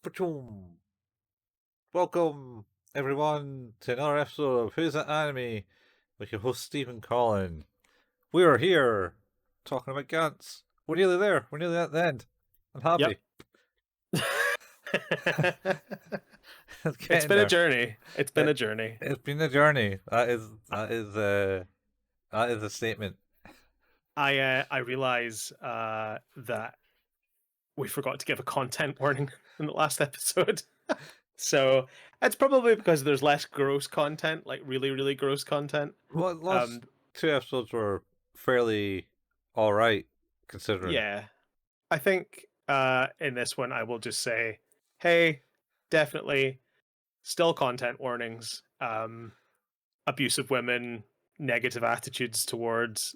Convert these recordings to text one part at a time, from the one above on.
Pachoom. Welcome, everyone, to another episode of Who's That Anime with your host, Steve and Colin. We are here talking about Gantz. We're nearly there. We're nearly at the end. I'm happy. Yep. It's Getting been a there. journey. It's been a journey. It's been a journey. That is a statement. I realize that we forgot to give a content warning in the last episode. So it's probably because there's less gross content, like really, really gross content. Well, last two episodes were fairly all right, considering. Yeah. I think in this one I will just say, hey, definitely still content warnings. Abuse of women, negative attitudes towards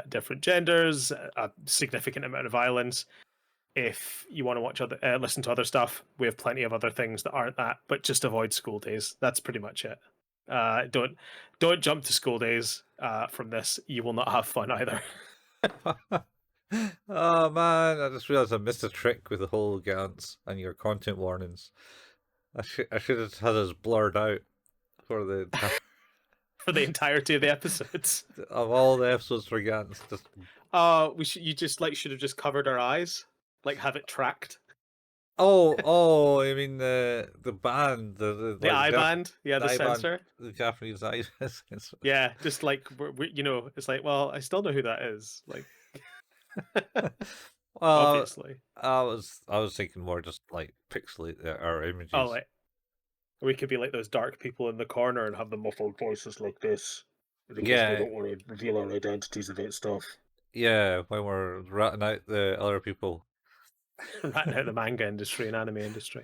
different genders, a significant amount of violence. If you want to watch other, listen to other stuff, we have plenty of other things that aren't that. But just avoid school days. That's pretty much it. Don't jump to school days from this. You will not have fun either. Oh man, I just realized I missed a trick with the whole Gantz and your content warnings. I should have had us blurred out for the for the entirety of the episodes. Of all the episodes for Gantz. Just you just should have just covered our eyes, like have it tracked. Oh, I mean the band, The like, eye band, yeah, the sensor, the Japanese eye sensor. Yeah, just like it's like, well, I still know who that is, like. Well, obviously, I was thinking more just like pixelate our images. oh, like we could be like those dark people in the corner and have the muffled voices like this, because we don't want to reveal our identities about stuff. Yeah, when we're ratting out the other people. Ratting out the manga industry and anime industry.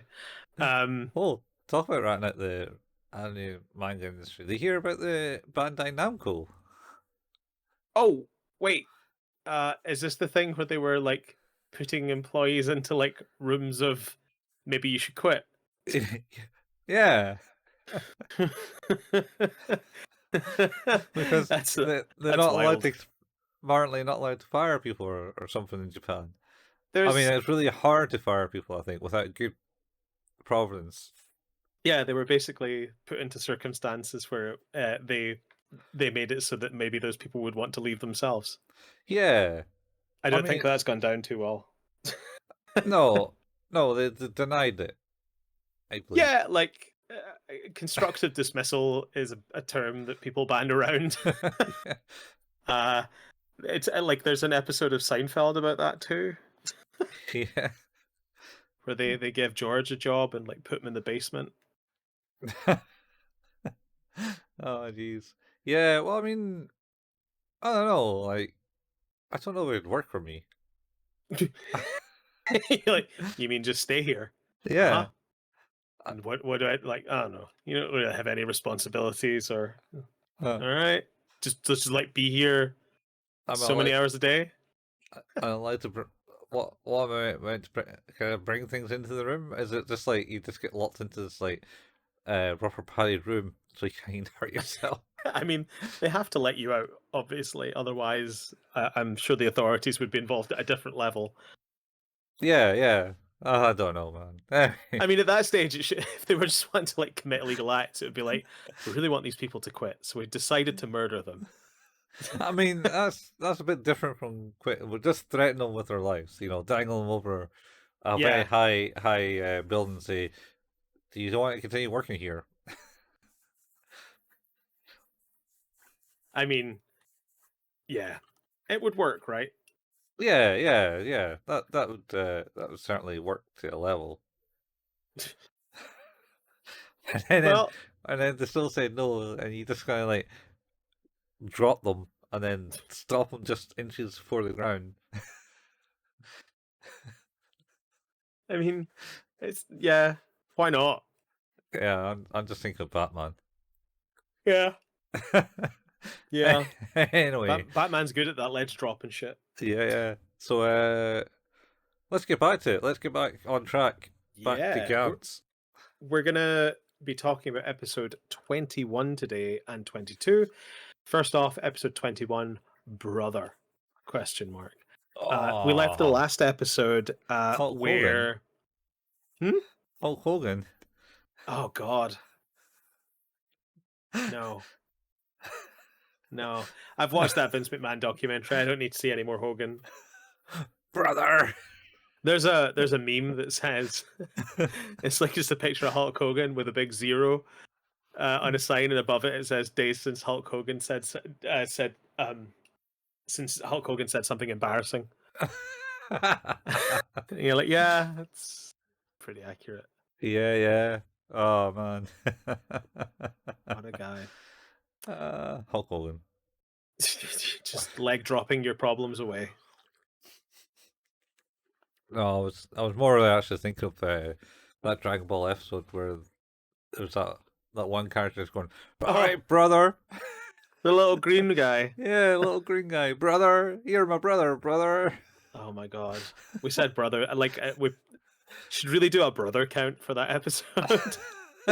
Well, talk about ratting out the anime manga industry. They hear about the Bandai Namco. Oh, wait. Is this the thing where they were like putting employees into like rooms of maybe you should quit? Yeah. Because they're not allowed to, apparently not allowed to fire people or something in Japan. I mean, it's really hard to fire people, I think, without good providence. Yeah, they were basically put into circumstances where they made it so that maybe those people would want to leave themselves. Yeah. I don't think that's gone down too well. No, they denied it. I believe. Yeah, like constructive dismissal is a term that people band around. It's like there's an episode of Seinfeld about that too. Yeah. Where they give George a job and like put him in the basement. Oh jeez. Yeah, well, I mean, I don't know. Like, I don't know if it'd work for me. Like, you mean just stay here? Yeah. Uh-huh. And what do I like? I don't know. You don't really have any responsibilities, or all right, just like be here so many hours a day. I'm allowed to. What am I meant to kind of bring things into the room? Is it just like you just get locked into this like rubber padded room so you can't hurt yourself? I mean, they have to let you out, obviously. Otherwise, I'm sure the authorities would be involved at a different level. Yeah. I don't know, man. I mean, at that stage, if they were just wanting to like commit illegal acts, it would be like, we really want these people to quit, so we decided to murder them. I mean, that's a bit different from quitting. We're just threatening them with their lives, dangle them over a very high building and say, "Do you want to continue working here?" I mean, yeah, it would work, right? Yeah. That would certainly work to a level. and then they still say no, and you just kind of like drop them and then stop them just inches before the ground. I mean, why not? Yeah, I'm just thinking of Batman. Yeah. Yeah. Anyway, Batman's good at that ledge drop and shit. Yeah. So let's get back to it. Let's get back on track. Back to Gantz. We're gonna be talking about episode 21 today and 22. First off, episode 21, brother? ? We left the last episode where. Hulk Hogan. Oh God, no, no. I've watched that Vince McMahon documentary. I don't need to see any more Hogan. Brother. There's a meme that says it's like just a picture of Hulk Hogan with a big zero on a sign, and above it it says days since Hulk Hogan said since Hulk Hogan said something embarrassing. And you're like, yeah, that's pretty accurate. Yeah, yeah. Oh man. What a guy. Hulk Hogan. Just leg dropping your problems away. No, I was more really actually thinking of that Dragon Ball episode where there's that one character that's going, all Oh, right, brother. the little green guy. Yeah, little green guy, brother. You're my brother, brother. Oh my God. We said brother. Like, we should really do a brother count for that episode.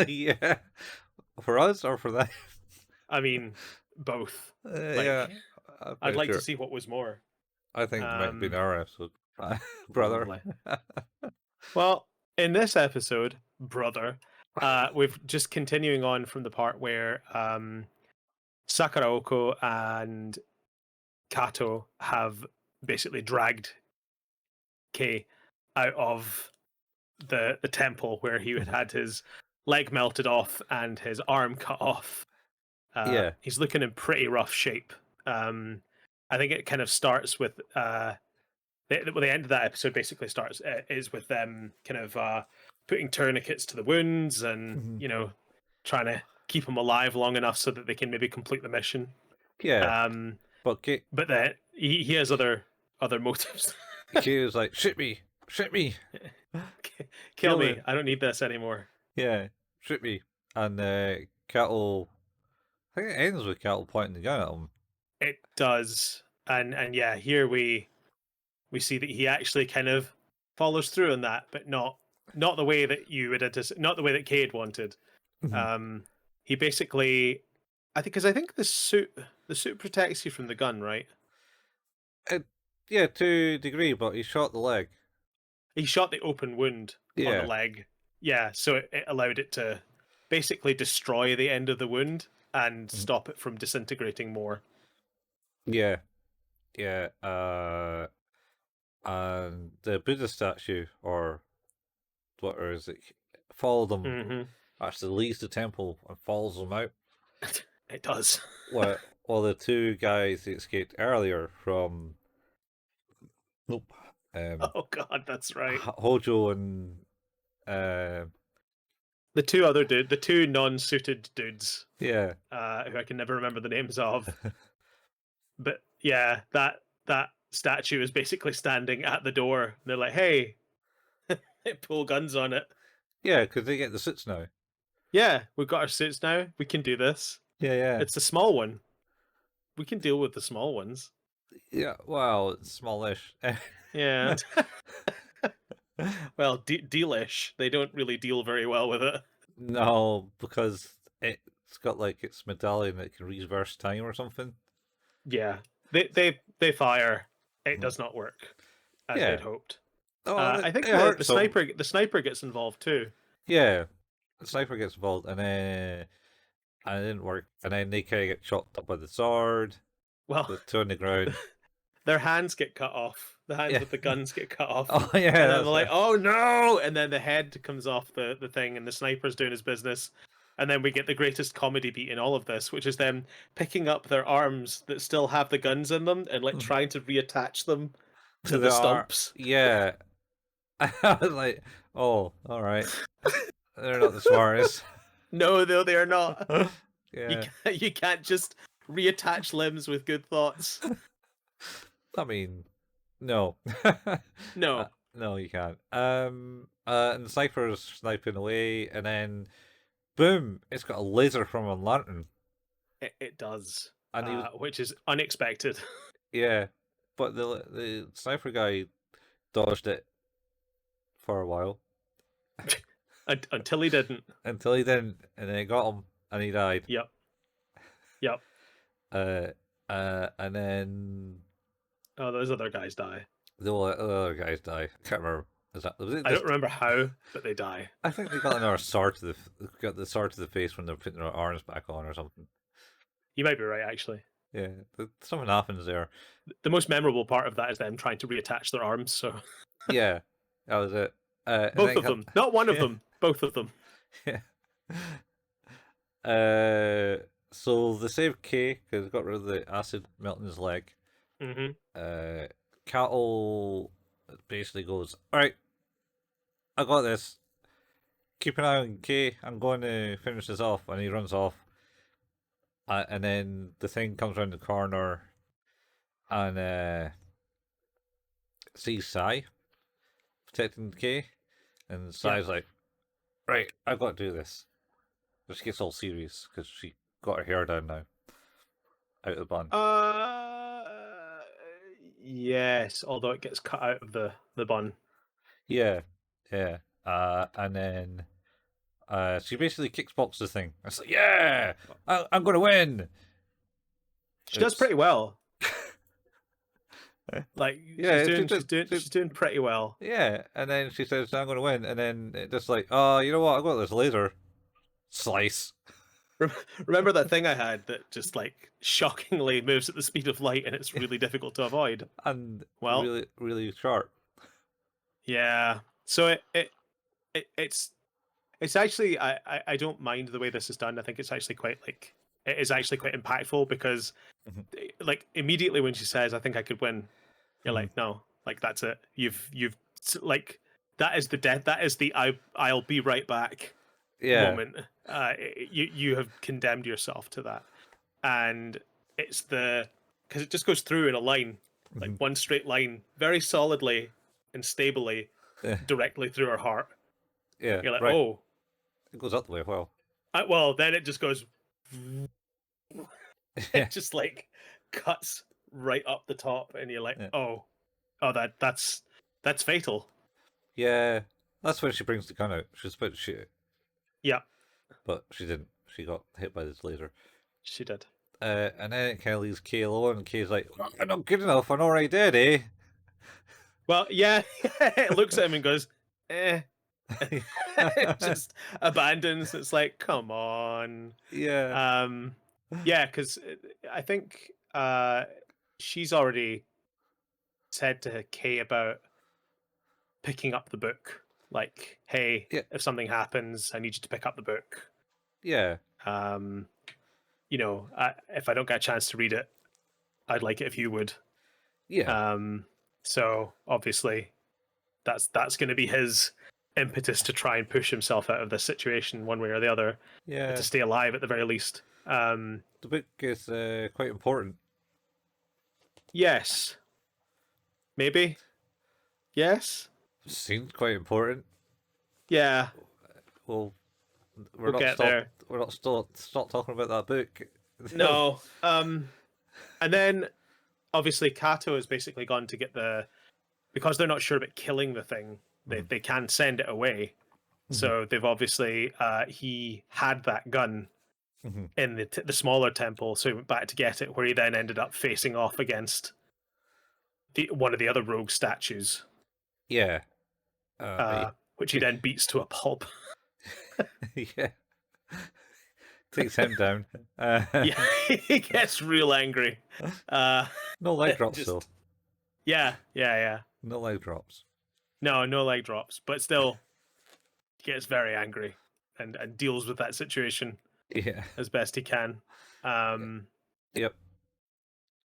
Yeah, for us or for them? I mean, both. Yeah, Like, I'm I'd pretty like sure. to see what was more. I think it might be in Um, our episode, brother. Probably. Well, in this episode, brother, we've just continuing on from the part where Sakuraoko and Kato have basically dragged Kei out of the temple where he had had his leg melted off and his arm cut off. Yeah, He's looking in pretty rough shape. I think it kind of starts with the end of that episode basically starts is with them kind of putting tourniquets to the wounds and Mhm. trying to keep him alive long enough so that they can maybe complete the mission. yeah. Um, But but then he has other motives. Kate was like, "Shit me, shit me, Kill kill me! me." I don't need this anymore. Yeah, shoot me. And Cattle, I think it ends with Cattle pointing the gun at him. It does, and yeah, here we see that he actually kind of follows through on that, but not the way that you would anticipate, not the way that Cade wanted. Mhm. He basically, I think the suit protects you from the gun, right? Yeah, to a degree, but he shot the leg. He shot the open wound on the Yeah, leg, yeah, so it allowed it to basically destroy the end of the wound and Mhm. stop it from disintegrating more. yeah, yeah. And the Buddha statue, or what is it? Follow them. Hmm. Actually, leaves the temple and follows them out. It does. While the two guys that escaped earlier from nope, Oh God, that's right. Hojo and uh, The two other the two non-suited dudes, yeah, who I can never remember the names of. But yeah, that statue is basically standing at the door. And they're like, "Hey, pull guns on it." yeah, because they get the suits now. Yeah, we've got our suits now. We can do this. Yeah, yeah, It's a small one. We can deal with the small ones. yeah. Well, it's smallish. Yeah. Well, dealish. They don't really deal very well with it. No, because it's got like its medallion that can reverse time or something. Yeah, they fire. It Mhm. does not work as Yeah. they'd hoped. Oh, I think it hurts them. the sniper gets involved too. Yeah, the sniper gets involved, and it didn't work, and then they kind of get chopped up by the sword. Well, The two on the ground. their hands get cut off. The hands Yeah. with the guns get cut off. Oh yeah, And then that's they're like, it. "Oh no!" And then the head comes off the thing, and the sniper's doing his business. And then we get the greatest comedy beat in all of this, which is them picking up their arms that still have the guns in them and like trying to reattach them to the There are stumps. yeah. I was like, oh, all right. They're not the smartest. No, they are not. Yeah, You can't just reattach limbs with good thoughts. I mean, no, No, no, you can't. And the sniper's sniping away, and then boom, it's got a laser from a lantern, it does, and he was which is unexpected. yeah, but the sniper guy dodged it for a while Until he didn't. until he didn't, and then it got him, and he died. Yep. Yep. Uh, and then Oh, those other guys die. the other guys die. I can't remember. Is that? Was it I don't just, remember how, but they die. I think they got another sword to got the sword to the face when they're putting their arms back on or something. You might be right, actually. Yeah, something happens there. The most memorable part of that is them trying to reattach their arms. So Yeah, that was it. And both then of them, not one of yeah, them, both of them. yeah. So they saved Kay because it got rid of the acid melting his leg. Hmm. Uh, Katou basically goes, "All right, I got this. Keep an eye on Kay. I'm going to finish this off." And he runs off. And then the thing comes around the corner and sees Sai protecting Kay. And Yeah. Sai's like, "Right, I've got to do this." But she gets all serious because she got her hair down now, out of the bun. Yes, although it gets cut out of the bun. Yeah, yeah. And then she basically kickboxes the thing. It's like, yeah, I'm going to win. She does pretty well. Like Yeah, she's doing pretty well. yeah. And then she says, "I'm going to win." And then it just like, oh, you know what? I got this laser slice. Remember that thing I had that just like shockingly moves at the speed of light and it's really difficult to avoid? And Well, really, really sharp. yeah. So it's actually I don't mind the way this is done. I think it's actually quite like it is actually quite impactful because Mhm. like immediately when she says I think I could win, you're Mhm. like no, like that's it. You've like that is the death. That is the I'll be right back Yeah. moment. You have condemned yourself to that, and it's the because it just goes through in a line, like Mhm. one straight line, very solidly and stably, Yeah. directly through her heart. Yeah. You're like, Right. oh, It goes up the way. Well. well, then it just goes, Yeah. it just like cuts right up the top, and you're like, Yeah. oh, that's fatal. Yeah. That's when she brings the gun out. She's about to shoot it, Yeah, but she didn't. She got hit by this laser. she did. And then it kind of leaves Kay alone, and Kay's like, "I'm not good enough. I'm already dead, eh?" Well, yeah, it looks at him and goes, eh. It just abandons. It's like, come on. Yeah. Yeah, because I think she's already said to Kay about picking up the book. Like, hey, Yeah. if something happens, I need you to pick up the book. Yeah. Um, if I don't get a chance to read it, I'd like it if you would. Yeah. So obviously, that's going to be his impetus to try and push himself out of this situation one way or the other, Yeah. to stay alive at the very least. The book is quite important. Yes, maybe. Yes. Seems quite important. Yeah, Well, we'll get there. We're not stop talking about that book. No. And then obviously Kato has basically gone to get because they're not sure about killing the thing. They can send it away. So they've obviously he had that gun in the smaller temple, so he went back to get it, where he then ended up facing off against one of the other rogue statues, Yeah. which he then beats to a pulp. Yeah. Takes him down. Yeah, he gets real angry. No leg drops just- though. Yeah. No leg drops. No leg drops, but still, he gets very angry and deals with that situation Yeah. as best he can. Yep.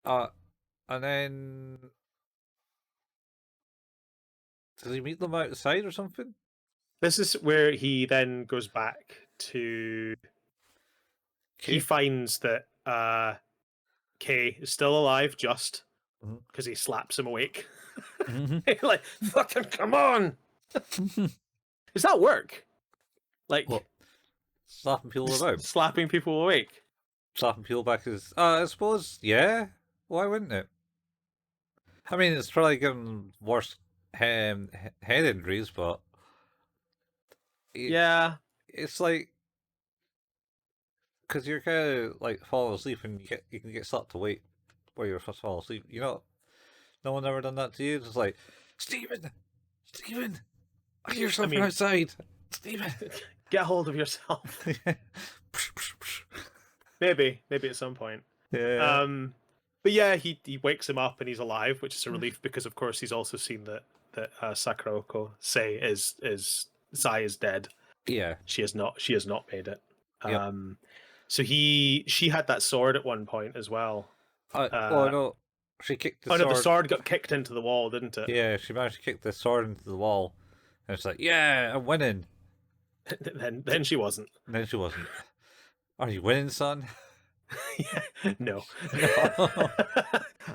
And then does he meet them outside or something? This is where he then goes back to. He Okay. finds that Kay is still alive, just Mhm. because he slaps him awake. Mhm. Like, fucking come on! Does that work? Like, What? Slapping people about? slapping people awake? Slapping people back is. I suppose. Yeah. Why wouldn't it? I mean, it's probably giving worse head injuries, but Yeah. it's like because you're kind of like falling asleep and you can get slapped awake while you're falling asleep. You know, no one ever done that to you. It's just like Stephen, Stephen. I hear something mean- outside. Steven. Get a hold of yourself. Maybe at some point. Yeah. But yeah, he wakes him up and he's alive, which is a relief because of course he's also seen that Sakurako Sei is Sai is dead. Yeah. She has not made it. Yep. So she had that sword at one point as well. Oh no, she kicked the Oh sword. no, the sword got kicked into the wall, didn't it? Yeah, she managed to kick the sword into the wall, and it's like, yeah, I'm winning. then she wasn't. And then she wasn't. Are you winning, son? No. No.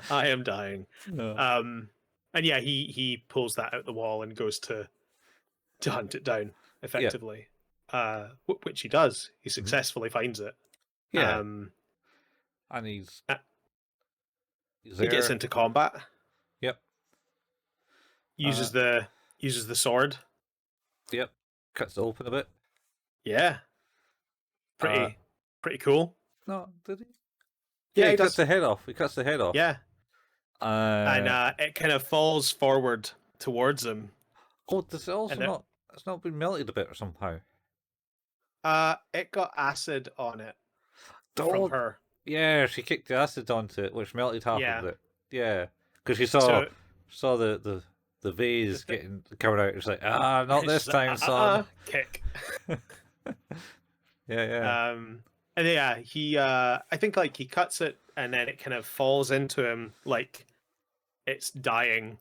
I am dying. No. And yeah, he pulls that out the wall and goes to hunt it down effectively. Which he does. He successfully finds it. Yeah. And he's there. He gets into combat. Yep. Uses the sword. Yep. Cuts it open a bit. Yeah. Pretty cool. No, did he? Yeah, he he cuts does. the head off. He cuts the head off. Yeah. And it kind of falls forward towards him. oh, does it also not? It's not been melted a bit or somehow. It got acid on it Oh, from her. Yeah, she kicked the acid onto it, which melted half Yeah. of it. Yeah, because she saw the vase getting coming out. It's like, not this time, son. Kick. Yeah. And yeah, he I think like he cuts it and then it kind of falls into him like it's dying.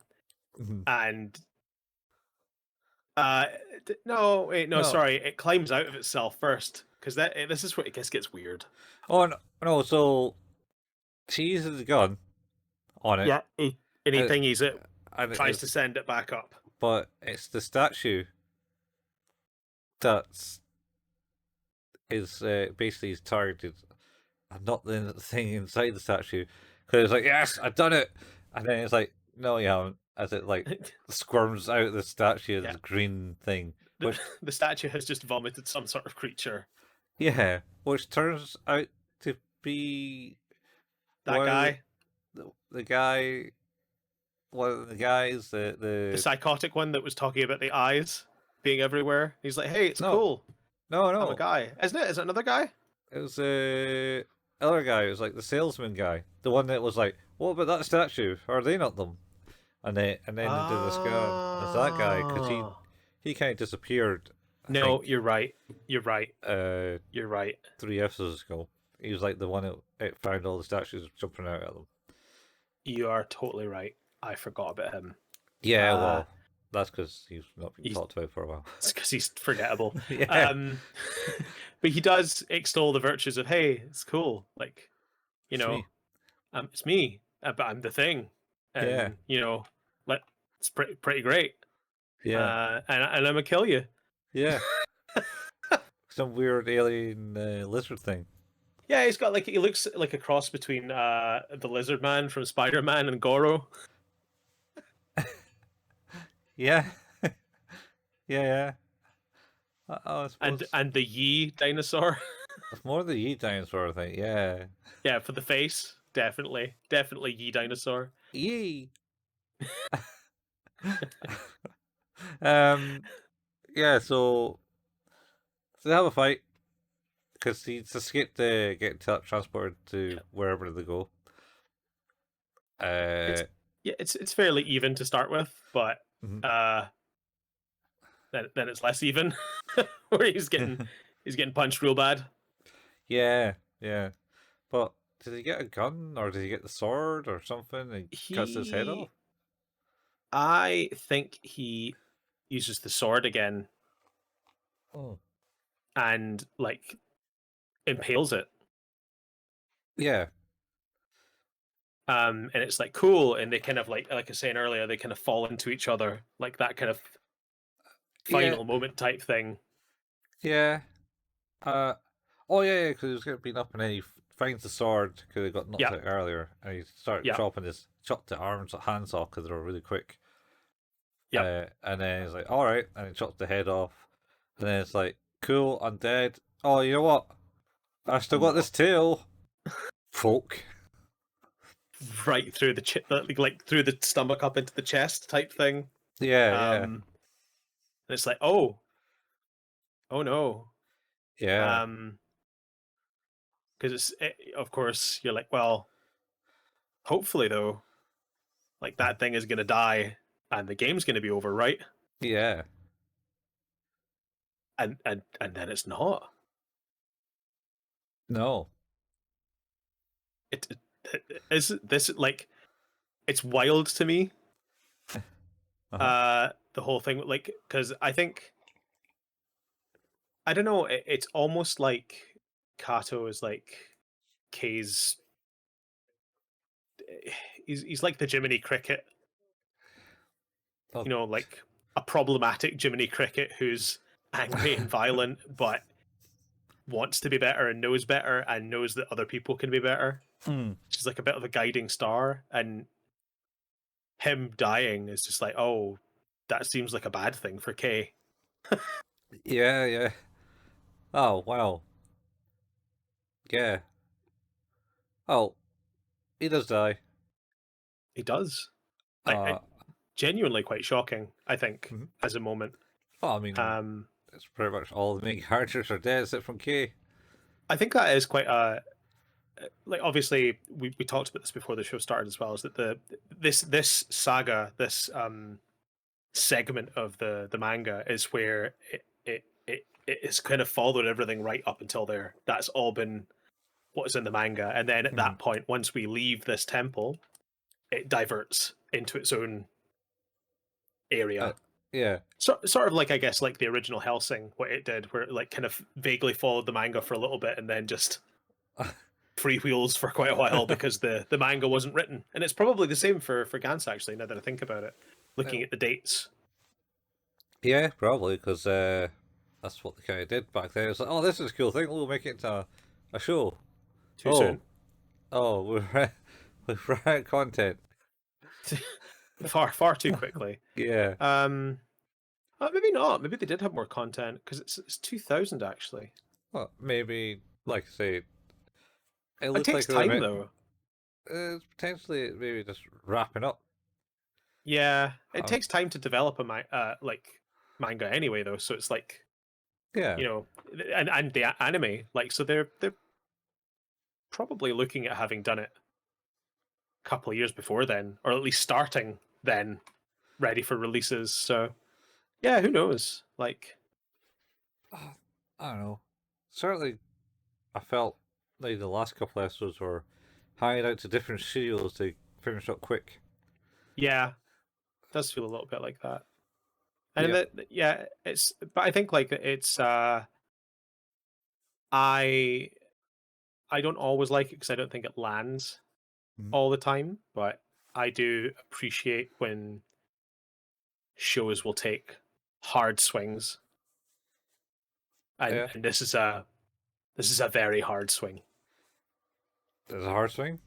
And no, sorry, it climbs out of itself first because this is where it gets weird. Oh no! So she uses the gun on it. Yeah, he thingies it, and tries to send it back up. But it's the statue that's basically is targeted, and not the thing inside the statue. Because it's like, yes, I've done it, and then it's like, no, you haven't. As it like squirms out the statue as a green thing. The statue has just vomited some sort of creature. Yeah, which turns out to be that guy. The guy. One of the guys, the psychotic one that was talking about the eyes being everywhere. He's like, "Hey, it's cool." No, I'm a guy, isn't it? Is it another guy? It was other guy. It was like the salesman guy, the one that was like, "What about that statue? Are they not them?" And then they did the scan as that guy because he kind of disappeared. No, you're right. You're right. 3 episodes ago, he was like the one that found all the statues jumping out at them. You are totally right. I forgot about him. Yeah, well, that's because he's not been talked about for a while. It's because he's forgettable. Yeah. But he does extol the virtues of, hey, it's cool. Like, you know, it's me, but I'm the thing. And, you know, it's pretty great. Yeah. And I'm gonna kill you. Yeah. Some weird alien lizard thing. Yeah, he looks like a cross between the Lizard Man from Spider-Man and Goro. Yeah. Yeah. And the Yi dinosaur. It's more the Yi dinosaur, I think. Yeah. Yeah, for the face, definitely Yi dinosaur. Yi. Yeah. So they have a fight because he's escaped getting transported to wherever they go. It's fairly even to start with, but then it's less even, where he's getting punched real bad. Yeah. But did he get a gun or did he get the sword or something and cuts his head off? I think he uses the sword again. Oh. And like impales it. Yeah. And it's like cool, and they kind of like I was saying earlier, they kind of fall into each other, like that kind of final moment type thing. Yeah. Because he was getting beaten up, and then he finds the sword because he got knocked out earlier, and he started chopped the hands off because they were really quick. Yeah. And then he's like, all right, and he chops the head off, and then it's like, cool, I'm dead. Oh, you know what? I still got this tail. Folk. Right through the like through the stomach up into the chest type thing. Yeah. And it's like, oh no. Yeah. Because of course, you're like, well, hopefully though, like that thing is gonna die and the game's gonna be over, right? Yeah. And then it's not. No. Is this like it's wild to me. Uh-huh. The whole thing, like, because I don't know. It's almost like Kato is like K's. He's like the Jiminy Cricket, Oh, like a problematic Jiminy Cricket who's angry and violent, but wants to be better and knows that other people can be better. mm. She's like a bit of a guiding star, and him dying is just like, oh, that seems like a bad thing for Kay. Yeah, yeah. Oh, wow. Yeah. Oh, he does die. He does. Uh, Genuinely quite shocking, I think, mhm. as a moment. Well, I mean, Um, it's pretty much all the main characters are dead except from K. I think that is quite a like. Obviously, we talked about this before the show started as well. Is that this saga, this segment of the manga is where it is kind of followed everything right up until there. That's all been what is in the manga, and then at Mm. that point, once we leave this temple, it diverts into its own Uh, area. yeah. Sort of like, I guess, like the original Hellsing, what it did, where it like kind of vaguely followed the manga for a little bit and then just freewheels for quite a while because the manga wasn't written. And it's probably the same for Gantz, actually, now that I think about it, looking at the dates. Yeah, probably, because that's what they kind of did back then. It's like, oh, this is a cool thing. We'll make it into a show. Too Oh, soon. oh, we've run out of content. Far too quickly. Yeah. Maybe not. Maybe they did have more content because it's 2000 actually. Well, maybe, like I say, it It looked takes like they were time though. it's potentially maybe just wrapping up. Yeah, it Um, takes time to develop a like manga anyway though. So it's like, yeah, you know, and the anime, like, so they're probably looking at having done it a couple of years before then, or at least starting then, ready for releases. So yeah, who knows? Like, I don't know. Certainly, I felt like the last couple episodes were hanging out to different studios to finish up quick. yeah, it does feel a little bit like that. And Yeah. yeah, but I think like I I don't always like it because I don't think it lands Mhm. all the time, but I do appreciate when shows will take hard swings, and Yeah. this is a very hard swing. It's a hard swing.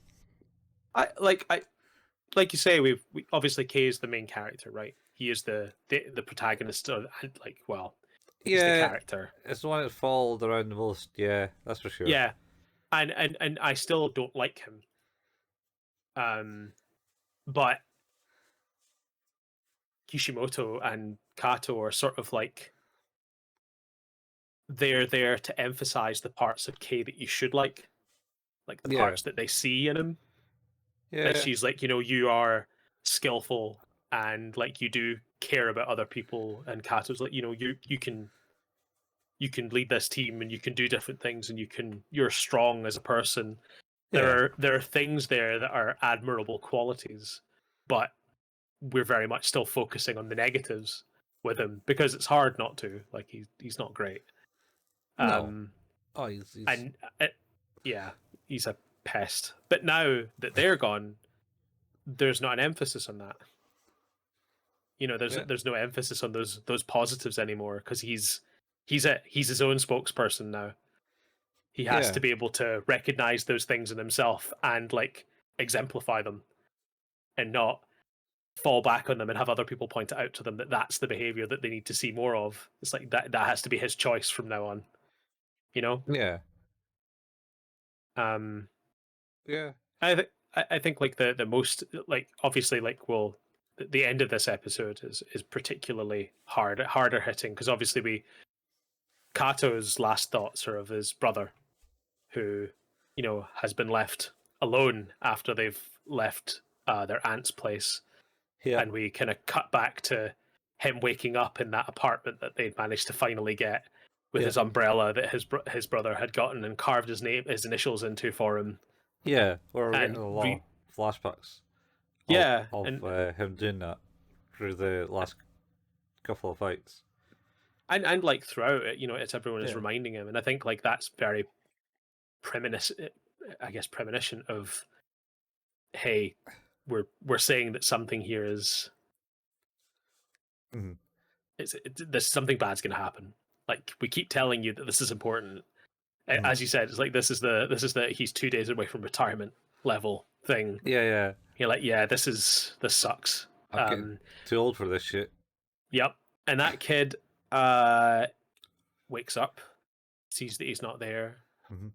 I like you say, we obviously Kay is the main character, right? He is the protagonist of, like, well, he's the Yeah, character. it's the one that followed around the most. Yeah, that's for sure. Yeah, and I still don't like him. But Kishimoto and Kato are sort of like, they're there to emphasize the parts of Kay that you should like the Yeah. parts that they see in him. That Yeah. she's like, you are skillful and like you do care about other people, and Kato's like, you can lead this team and you can do different things and you're strong as a person. Yeah. There are things there that are admirable qualities, but we're very much still focusing on the negatives with him because it's hard not to. Like, he's not great. No. Um, Oh, he's and yeah, he's a pest. But now that they're gone, there's not an emphasis on that. There's yeah. there's no emphasis on those positives anymore because he's his own spokesperson now. He has Yeah. to be able to recognize those things in himself and like exemplify them, and not fall back on them and have other people point it out to them that that's the behavior that they need to see more of. It's like that has to be his choice from now on. You know, Yeah. um, Yeah. I think like the most, like, obviously, like, we'll the end of this episode is particularly harder hitting, because obviously Kato's last thoughts are of his brother, who, has been left alone after they've left their aunt's place, Yeah. and we kind of cut back to him waking up in that apartment that they'd managed to finally get, with Yeah. his umbrella that his brother had gotten and carved his initials into for him. Yeah, we're And getting a lot of flashbacks yeah, of and him doing that through the last couple of fights. and like throughout it, it's everyone is Yeah. reminding him, and I think like that's very premonition of, hey, we're saying that something here is Mhm. there's something bad's going to happen. Like, we keep telling you that this is important. As you said, it's like this is the he's 2 days away from retirement level thing. Yeah. You're like, yeah, this sucks. I'm getting too old for this shit. Yep. And that kid wakes up, sees that he's not there, Mhm.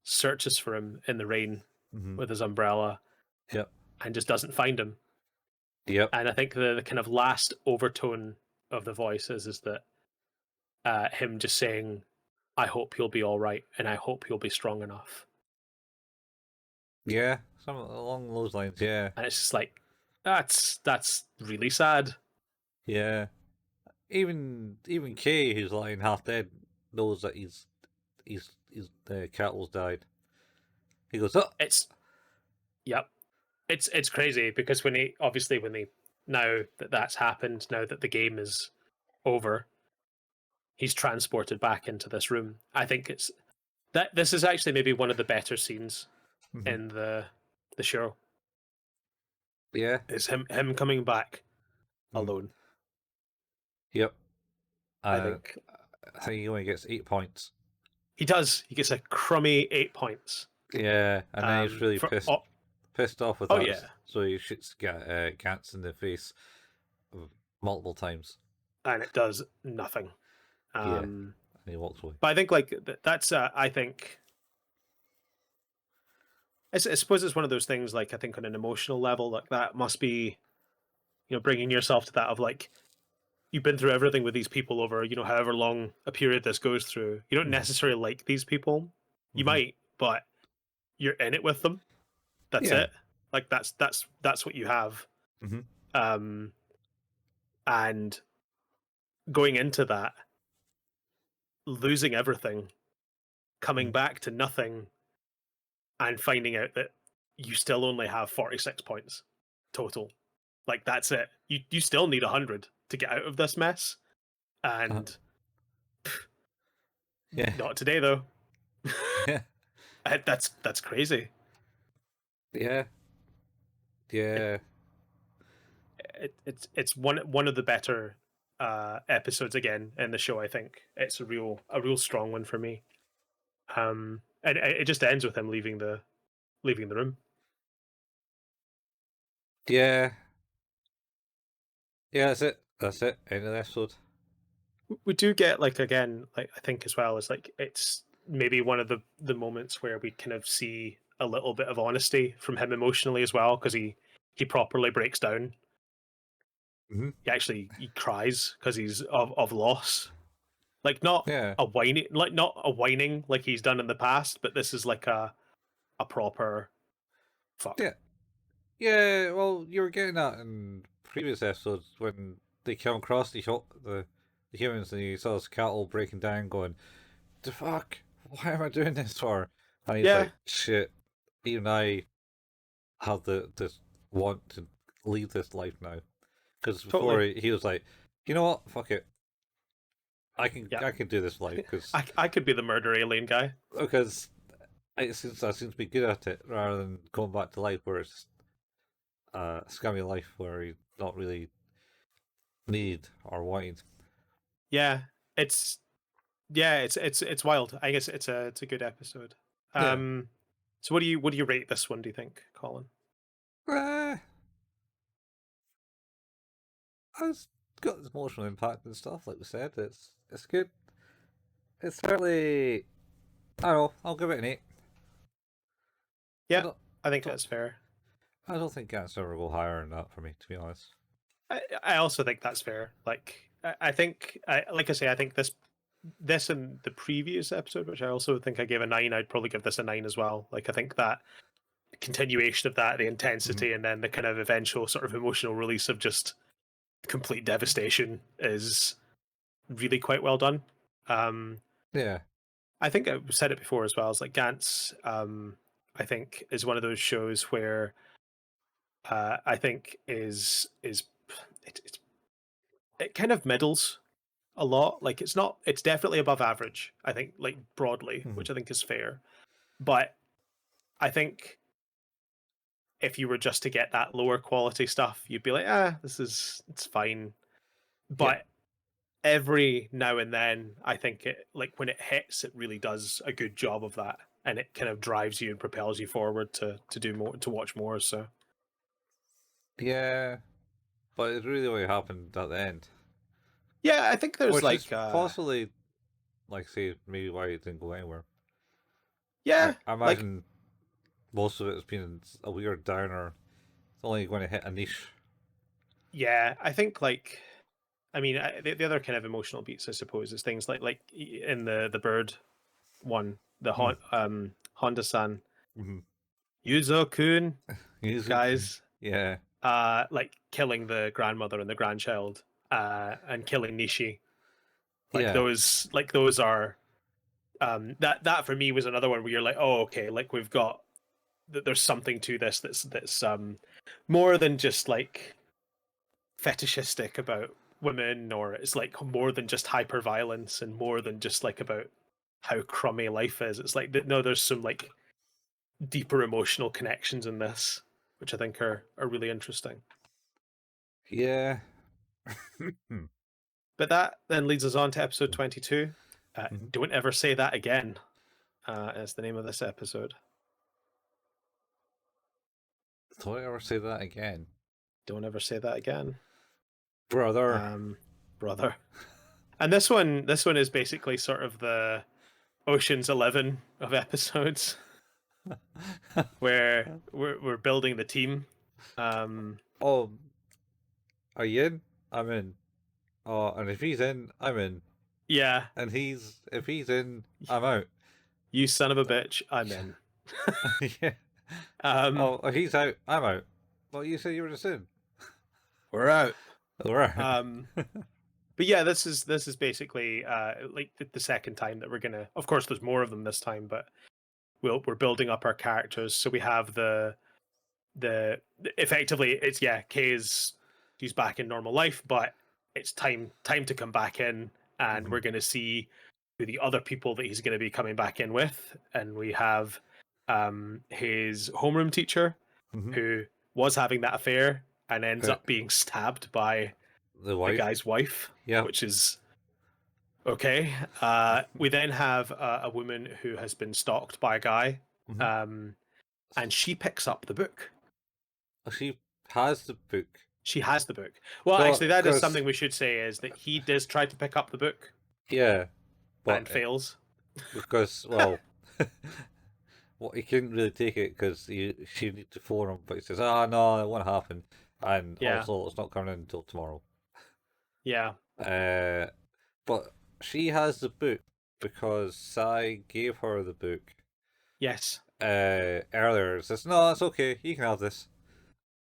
searches for him in the rain Mhm. with his umbrella, Yep. and just doesn't find him. Yep. And I think the kind of last overtone of the voice is that him just saying, I hope he'll be all right, and I hope he'll be strong enough. Yeah, something along those lines. Yeah. And it's just like, that's really sad. Yeah. Even Kay, who's lying half dead, knows that he's the cattle's died. He goes, oh. Yep. It's crazy, because now that that's happened, now that the game is over, he's transported back into this room. I think this is actually maybe one of the better scenes Mhm. in the show. Yeah. Is him coming back alone. Yep. I think he only gets 8 points. he does. He gets a crummy 8 points. Yeah, and then he's really pissed off with that. Yeah. So he shoots Gantz in the face multiple times. And it does nothing. And he walks away. But I think like that's I think I suppose it's one of those things, like, I think on an emotional level, like, that must be, bringing yourself to that of like, you've been through everything with these people over, however long a period this goes through. You don't necessarily like these people. You might, but you're in it with them. That's it. Like, that's what you have. And going into that, losing everything, coming back to nothing, and finding out that you still only have 46 points total. Like, that's it. You still need 100 to get out of this mess. And not today, though. Yeah. That's crazy. Yeah. It's one of the better episodes again in the show. I think it's a real strong one for me. And it just ends with him leaving the room. Yeah. Yeah, that's it. End of the episode. We do get, like, again, like, I think as well, is like, it's maybe one of the moments where we kind of see a little bit of honesty from him emotionally as well, because he properly breaks down. He cries because he's of loss, like, not a whining, like he's done in the past, but this is like a proper fuck. Yeah, well, you were getting that in previous episodes when they come across the humans, and you saw this cattle breaking down, going, "The fuck? Why am I doing this for?" And he's like, "Shit, even I have this want to leave this life now." Because before he was like, "You know what? Fuck it. I can do this life because I could be the murder alien guy because I seem to be good at it rather than going back to life where it's a scummy life where he's not really needed or wanted." It's wild. I guess it's a good episode. So what do you rate this one, do you think, Colin? It's got this emotional impact and stuff, like we said. It's good. It's certainly, I don't know, I'll give it an 8. Yeah, I think that's fair. I don't think Gantz ever go higher than that for me, to be honest. I also think that's fair. Like I think, like I say, I think this and the previous episode, which I also think I gave a 9, I'd probably give this a 9 as well. Like I think that continuation of that, the intensity, and then the kind of eventual sort of emotional release of just complete devastation is really quite well done. Yeah. I think I said it before as well. It's like Gantz. I think is one of those shows where I think it kind of middles a lot. Like it's not. It's definitely above average. I think like broadly, which I think is fair. But I think if you were just to get that lower quality stuff, you'd be like, it's fine. But every now and then, I think it like when it hits, it really does a good job of that, and it kind of drives you and propels you forward to do more, to watch more. So Yeah. But it really only happened at the end. yeah, I think there's Which is like possibly, like, say, maybe why it didn't go anywhere. yeah, I like imagine most of it has been a weird downer. It's only going to hit a niche. yeah, I think like I mean the other kind of emotional beats, I suppose, is things like in the bird one, the Honda-san, Mm-hmm. Yuuzou-kun Yuuzou-kun. guys, Yeah. like killing the grandmother and the grandchild, and killing Nishi. Yeah. Like those are that for me was another one where you're like, oh, okay, like we've got there's something to this that's more than just like fetishistic about women, or it's like more than just hyper violence and more than just like about how crummy life is. It's like no, there's some like deeper emotional connections in this, which I think are really interesting. Yeah. But that then leads us on to episode 22. Mhm. Don't ever say that again, is the name of this episode. Don't ever say that again. Don't ever say that again, Brother. brother. And this one is basically sort of the Ocean's 11 of episodes, where we're building the team. Oh, are you in? I'm in. Oh, and if he's in, I'm in. Yeah, And if he's in, I'm out. you son of a bitch, I'm in. Yeah. Um, Oh, he's out, I'm out. Well, you said you were just in. we're out. Alright. But yeah, this is basically like the second time that we're gonna. Of course, there's more of them this time, but we're building up our characters. So we have the effectively it's Kay's, she's back in normal life, but it's time to come back in, and we're gonna see who the other people that he's gonna be coming back in with, and we have his homeroom teacher who was having that affair and ends up being stabbed by The the wife. guy's wife, Yeah. which is okay. We then have a woman who has been stalked by a guy, and she picks up the book. She has the book. She has the book. Well, Well, actually, that is 'cause- something we should say, is that he does try to pick up the book Yeah. But and fails. because, well, well, he couldn't really take it because she needed to phone him, but he says, no, it won't happen. And Yeah. also, it's not coming in until tomorrow. Yeah. But she has the book because Sai gave her the book Yes. earlier. Says, no, it's okay, you can have this.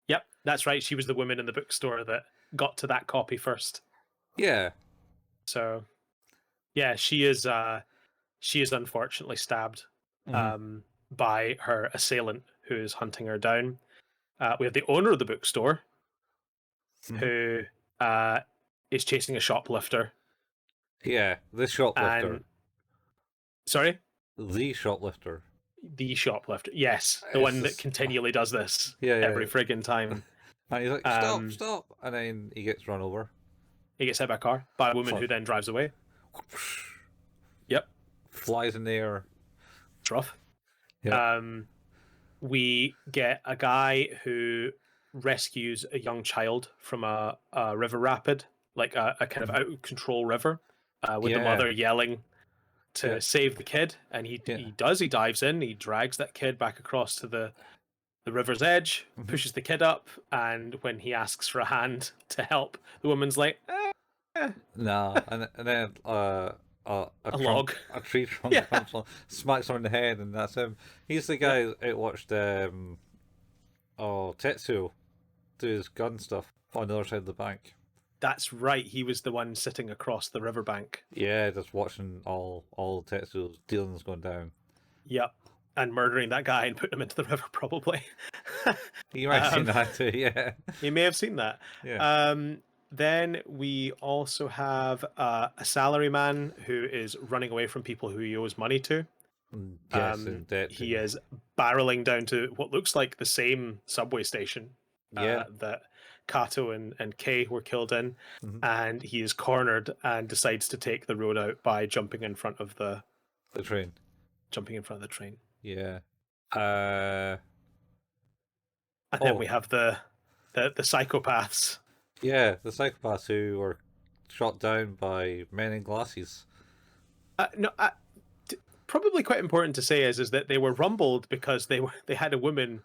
Yep. That's right. She was the woman in the bookstore that got to that copy first. Yeah. So, yeah, she is unfortunately stabbed by her assailant, who is hunting her down. We have the owner of the bookstore, who is chasing a shoplifter. Yeah, the shoplifter. And sorry, the shoplifter. the shoplifter. Yes, the one that continually does this every friggin' time. And he's like, stop! And then he gets run over. He gets hit by a car by a woman who then drives away. Yep. Flies in the air. It's rough. Yeah. We get a guy who rescues a young child from a river rapid, like a kind of out of control river, with the mother yelling to save the kid, and he does. He dives in, he drags that kid back across to the river's edge, Mhm. pushes the kid up, and when he asks for a hand to help, the woman's like, No, and then a log. a tree trunk Yeah, comes along, smacks him in the head, and that's him. He's the yep, guy that watched Tetsuo do his gun stuff on the other side of the bank. that's right. He was the one sitting across the riverbank. Yeah, just watching all Tetsuo's dealings going down. Yep, and murdering that guy and putting him into the river, probably. You might have seen um, that too, yeah. you may have seen that. Yeah. Then we also have a salaryman who is running away from people who he owes money to. Yes, in debt He to is barreling down to what looks like the same subway station yeah. that Kato and Kay were killed in, Mhm. and he is cornered and decides to take the road out by jumping in front of the The train. train. Yeah. Uh And then oh we have the psychopaths. yeah, the psychopaths who were shot down by men in glasses. No, probably quite important to say is that they were rumbled because they had a woman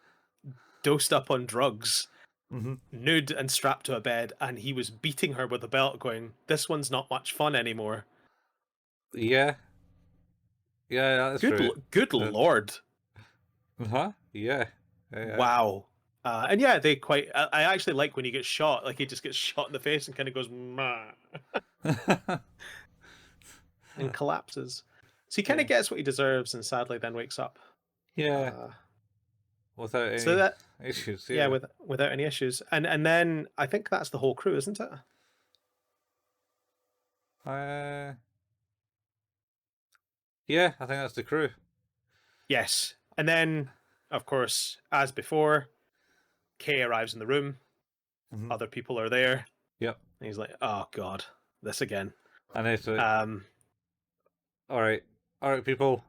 dosed up on drugs, Mm-hmm. nude and strapped to a bed, and he was beating her with a belt, going, "This one's not much fun anymore." Yeah. Yeah, that's true. Good Uh, lord! huh? Yeah. Yeah. Wow. And yeah, they quite. I actually like when he gets shot. Like he just gets shot in the face and kind of goes "Mah," and collapses. So he kind Yeah. of gets what he deserves, and sadly then wakes up. Yeah. Uh, Without so any that issues, yeah, yeah. without any issues, and then I think that's the whole crew, isn't it? Uh yeah, I think that's the crew. Yes. And then, of course, as before, Kay arrives in the room. Mm-hmm. Other people are there. Yep. And he's like, "Oh God, this again." And it's like, Um, all right, people,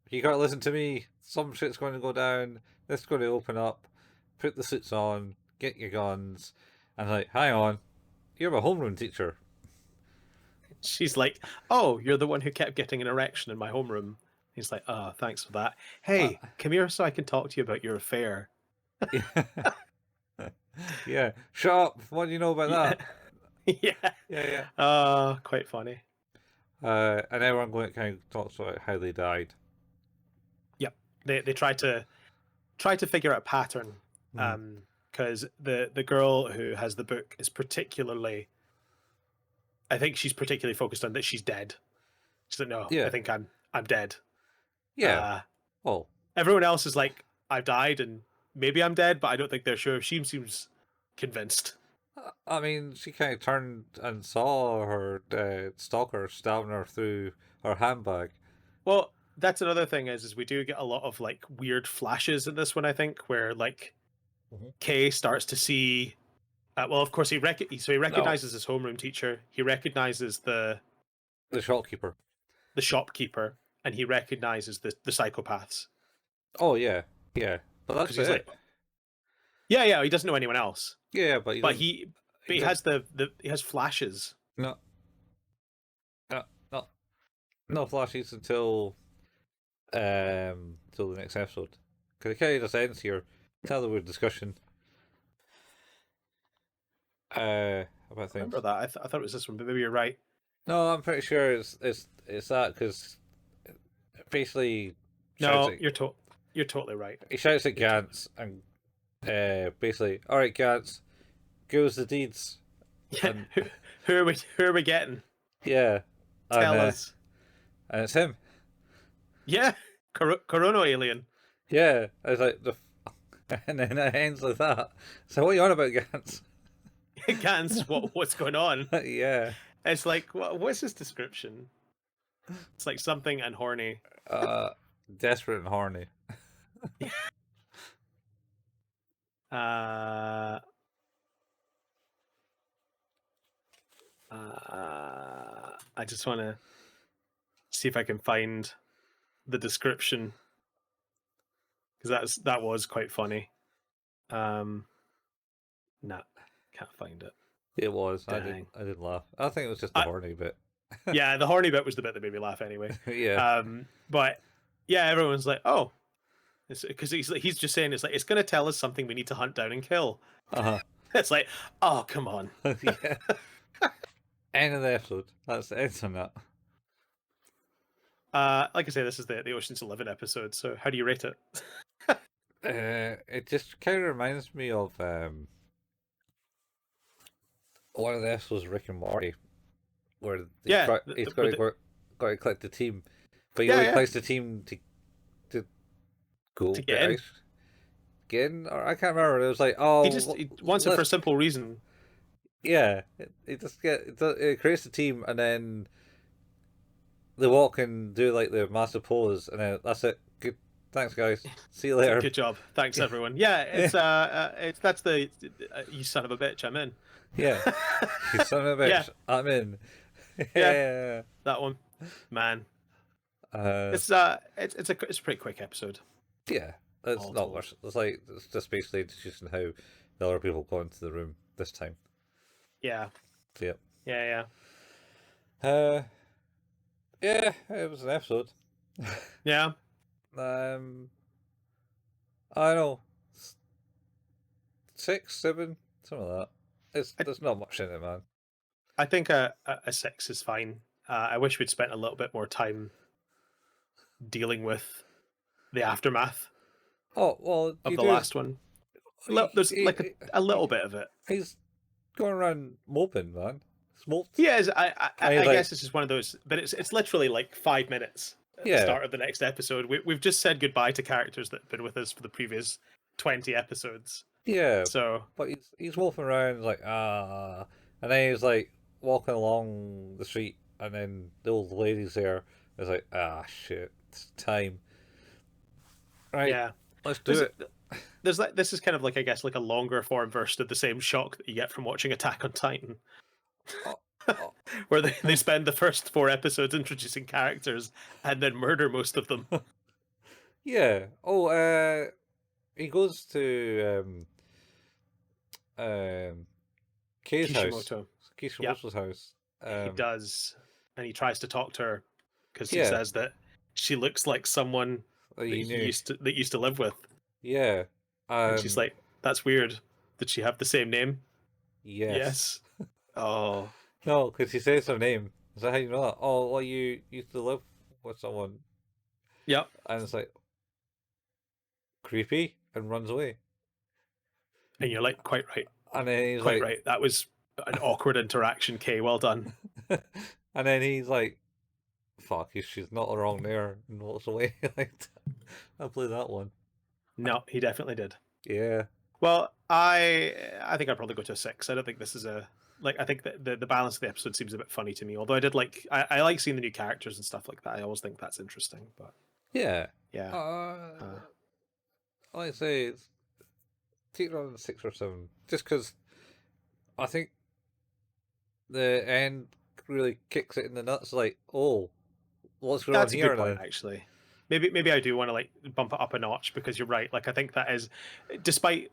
you gotta listen to me. Some shit's going to go down. This is going to open up. Put the suits on. Get your guns. And like, hang on, you're my homeroom teacher. she's like, "Oh, you're the one who kept getting an erection in my homeroom." He's like, "Oh, thanks for that. Uh, Hey, come here so I can talk to you about your affair." yeah, yeah. Shut up. What do you know Yeah, about yeah. that? Yeah, Quite funny. yeah. And everyone going kind of talks about how they died. Yep. They try to figure out a pattern. Mm. Because the girl who has the book is particularly, I think she's particularly focused on that she's dead. She's like, "No, I Yeah, think I'm dead." yeah. Uh, Well, everyone else is like, "I've died and maybe I'm dead," but I don't think they're sure. She seems convinced. I mean, she kind of turned and saw her stalker stabbing her through her handbag. Well, that's another thing is we do get a lot of like weird flashes in this one. I think where like Mhm. Kay starts to see. Well, of course he so he No, recognizes his homeroom teacher. He recognizes the shopkeeper. the shopkeeper, and he recognizes the psychopaths Oh yeah, yeah. But because that's he's like, it. yeah, he doesn't know anyone else, Yeah, but he but doesn't. He he does has he has flashes. no, no, no, no flashes until the next episode. Because it kind of just ends here. Tell the weird discussion. About I things. remember that. I thought it was this one, but maybe you're right. No, I'm pretty sure it's that because basically shouts No, at you're totally right. he shouts at You're totally Gantz and basically, all right, Gantz, goes the deeds, right. and Who are we getting? yeah, Tell us. and it's him. Yeah, Corona alien. Yeah, I was like and then it ends like that. So what are you on about, Gantz? Gans, what's going on? Yeah, It's like what's his description? It's like something and horny. uh, desperate and horny. Uh, I just want to see if I can find the description because that was quite funny. Nah, can't find it. It was. Dang. I did laugh. I think it was just the horny bit. Yeah, the horny bit was the bit that made me laugh anyway. Yeah. But yeah, everyone's like, "Oh, Because he's just saying it's going to tell us something we need to hunt down and kill. Uh It's like, oh come on. huh. Yeah. End of the episode. That's the end on that. Like I say, this is the Ocean's 11 episode. So how do you rate it? It just kind of reminds me of one of the episodes of Rick and Morty, where he's got to collect the team, but he only collects the team to go to get in. Get in, or I can't remember. It was like, He wants it for a simple reason. Yeah, it creates the team, and then they walk and do like the massive pose, and then that's it. Good, thanks guys. See you later. Good job. Thanks everyone. Yeah, that's the you son of a bitch. I'm in. Yeah, you son of a bitch. Yeah. I'm in. Yeah, that one, man. It's a pretty quick episode. Yeah, it's All not told. much. It's just basically introducing how the other people go into the room this time. Yeah. So, yep. Yeah. Yeah, it was an episode. Yeah. I don't know, 6, 7, something like that. There's not much in it, man. I think a 6 is fine. I wish we'd spent a little bit more time dealing with the aftermath Oh well, of the last one. There's like a little bit of it. He's going around moping, man. Smoked. Yeah, I like, guess it's just one of those, but it's literally like 5 minutes at the start of the next episode. We've just said goodbye to characters that have been with us for the previous 20 episodes. Yeah. So, but he's wolfing around like and then he's like walking along the street, and then the old lady's there. It's like shit, it's time. Right. Yeah. Let's do it. There's like this is kind of like, I guess, like a longer form version of the same shock that you get from watching Attack on Titan. Where they spend the first 4 episodes introducing characters and then murder most of them. Yeah. He goes to Kei's house. Kishimoto's house. He does, and he tries to talk to her because he says that she looks like someone that used to live with. Yeah. And she's like, "That's weird. Did she have the same name?" Yes. Oh. No, because he says her name. Is that how you know that? Oh, well, you used to live with someone. Yep. And it's like creepy, and runs away. And you're like, quite right. And then he's quite like, right. That was an awkward interaction, Kay. Well done. And then he's like, fuck, she's not wrong there, and walks away. Like, I played that one. No, he definitely did. Yeah. Well, I think I'd probably go to a 6. I don't think this is I think that the balance of the episode seems a bit funny to me. Although I like seeing the new characters and stuff like that. I always think that's interesting. But yeah. I'd say it's take it on 6 or 7, just because I think the end really kicks it in the nuts. Like, oh, what's going on here? That's a good point, actually. Maybe I do want to like bump it up a notch, because you're right. Like, I think that is, despite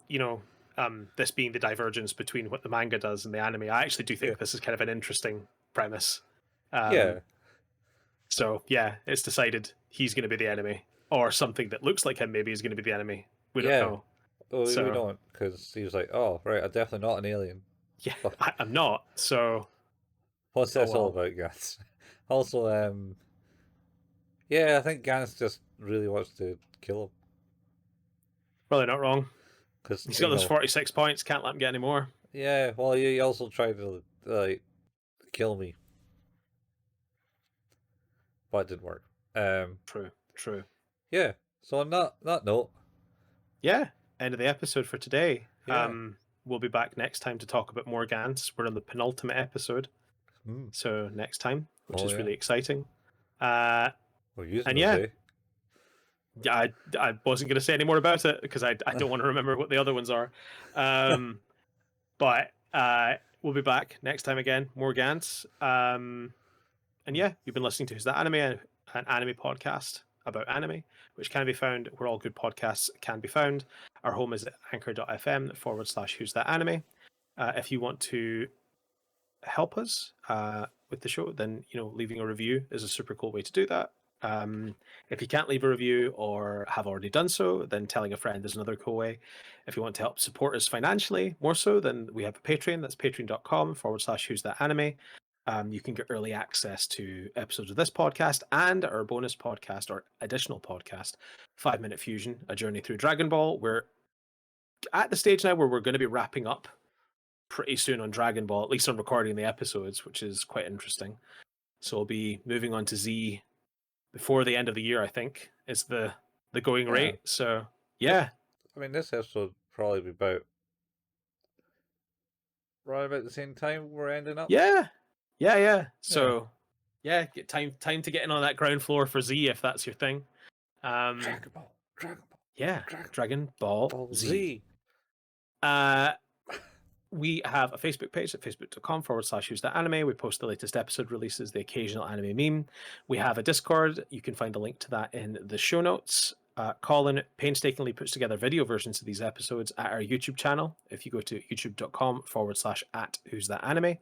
this being the divergence between what the manga does and the anime, I actually do think this is kind of an interesting premise. So yeah, it's decided he's going to be the enemy, or something that looks like him maybe is going to be the enemy. We don't know. Well, we don't, because he was like, oh right, I'm definitely not an alien. Yeah, I'm not. So what's this all about, Gantz? Also, I think Gantz just really wants to kill him. Probably not wrong. Because he's got those 46 points. Can't let him get any more. Yeah, well, he also tried to like kill me, but it didn't work. True. Yeah. So on that note. Yeah. End of the episode for today. Yeah. We'll be back next time to talk about more Gantz. We're on the penultimate episode. So next time, which is really exciting. We're using I wasn't going to say any more about it because I don't want to remember what the other ones are. But we'll be back next time again. More Gantz. And yeah, you've been listening to Who's That Anime, an anime podcast about anime, which can be found where all good podcasts can be found. Our home is at anchor.fm/Who's That Anime. If you want to help us with the show, then leaving a review is a super cool way to do that. If you can't leave a review or have already done so, then telling a friend is another cool way. If you want to help support us financially more so, then we have a Patreon. That's patreon.com/who's that anime. You can get early access to episodes of this podcast and our bonus podcast or additional podcast, 5 Minute Fusion, A Journey Through Dragon Ball. We're at the stage now where we're going to be wrapping up pretty soon on Dragon Ball, at least on recording the episodes, which is quite interesting. So we'll be moving on to Z before the end of the year, I think, is the going rate. So yeah. I mean, this episode will probably be about right about the same time we're ending up. Yeah. So get time to get in on that ground floor for Z if that's your thing. Dragon Ball. Yeah, Dragon Ball Z. We have a Facebook page at facebook.com/who's that anime. We post the latest episode releases, the occasional anime meme. We have a Discord. You can find a link to that in the show notes. Colin painstakingly puts together video versions of these episodes at our YouTube channel. If you go to youtube.com/who's that anime,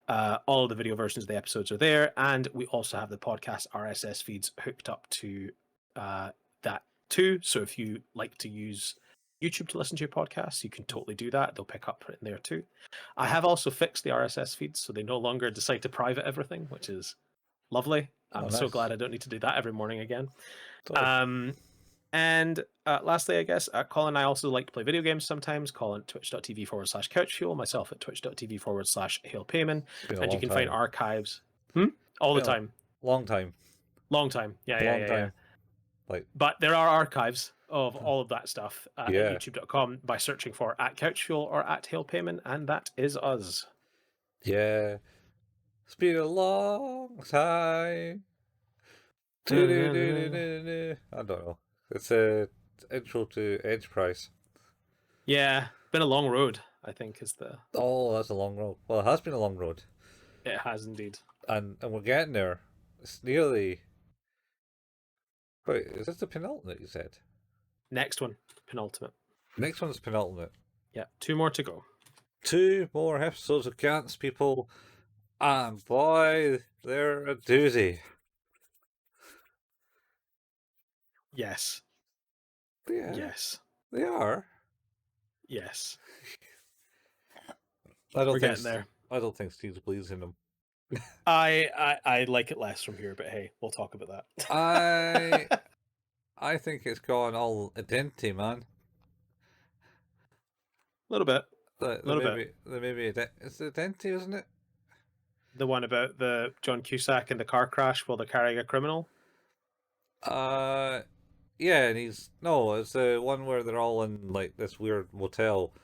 all of the video versions of the episodes are there. And we also have the podcast RSS feeds hooked up to that too. So if you like to use YouTube to listen to your podcasts, you can totally do that. They'll pick up in there too. I have also fixed the RSS feeds so they no longer decide to private everything, which is lovely. I'm so glad I don't need to do that every morning again. Totally. And lastly, I guess, Colin and I also like to play video games sometimes. Colin at twitch.tv/couchfuel, myself at twitch.tv/hailpayman. And you can find archives all the time. Long time. Yeah. But there are archives of all of that stuff at youtube.com by searching for @couchfuel or @hailpayman, and that is us. Yeah. It's been a long time. I don't know. It's a intro to Enterprise. Yeah, been a long road, I think, is the... Oh, that's a long road. Well, it has been a long road. It has indeed. And we're getting there. It's nearly... Wait, is this the penultimate, you said? Next one, penultimate. Next one's penultimate. Yeah, 2 more to go. 2 more episodes of Gantz, people. And boy, they're a doozy. Yes. Yeah. Yes. They are. Yes. We're getting there. I don't think Steve's believes in them. I like it less from here, but hey, we'll talk about that. I think it's gone all identity, man. A little bit. Maybe it's identity, isn't it? The one about the John Cusack in the car crash while they're carrying a criminal? Yeah, and it's the one where they're all in like this weird motel.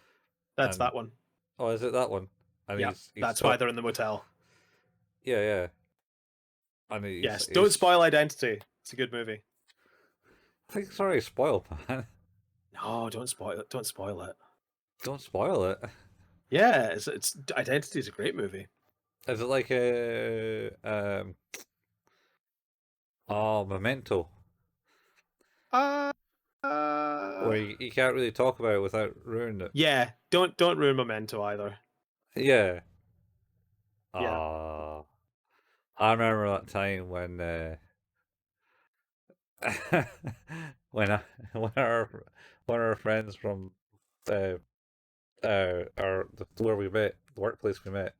That's that one. Oh, is it that one? And yeah, that's why they're in the motel. Yeah. And yes, don't spoil Identity. It's a good movie. I think it's already spoiled, man. No, don't spoil it. Don't spoil it. Don't spoil it. Yeah, it's Identity is a great movie. Is it like a Memento? Where you can't really talk about it without ruining it. Yeah, don't ruin Memento either. Yeah. I remember that time when when our friends from where we met, the workplace we met.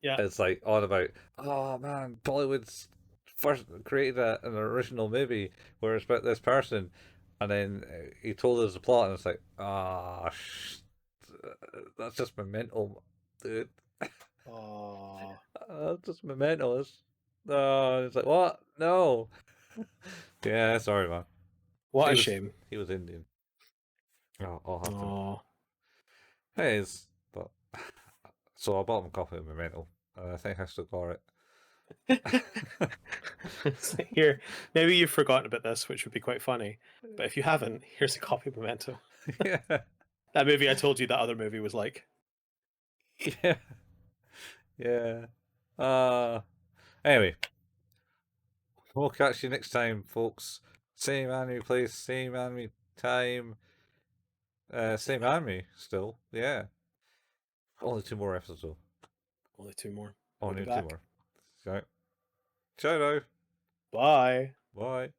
Yeah. It's like on about, oh man, Bollywood's first created an original movie where it's about this person, and then he told us the plot, and it's like, that's just Memento, dude. Oh, that's just Memento. It's like, what? No. Yeah, sorry, man. What a shame. He was Indian. Oh, I'll have to. Hey, but so I bought him a copy of Memento, and I think I still got it. Here, maybe you've forgotten about this, which would be quite funny. But if you haven't, here's a copy of Memento. Yeah. That movie I told you that other movie was like. Yeah. Anyway, we'll catch you next time, folks. Same anime place, same anime time. Same anime still. Yeah. Only 2 more episodes though. Only 2 more. Only 2 more. Ciao now. Bye. Bye.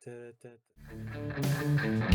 Da, da, da.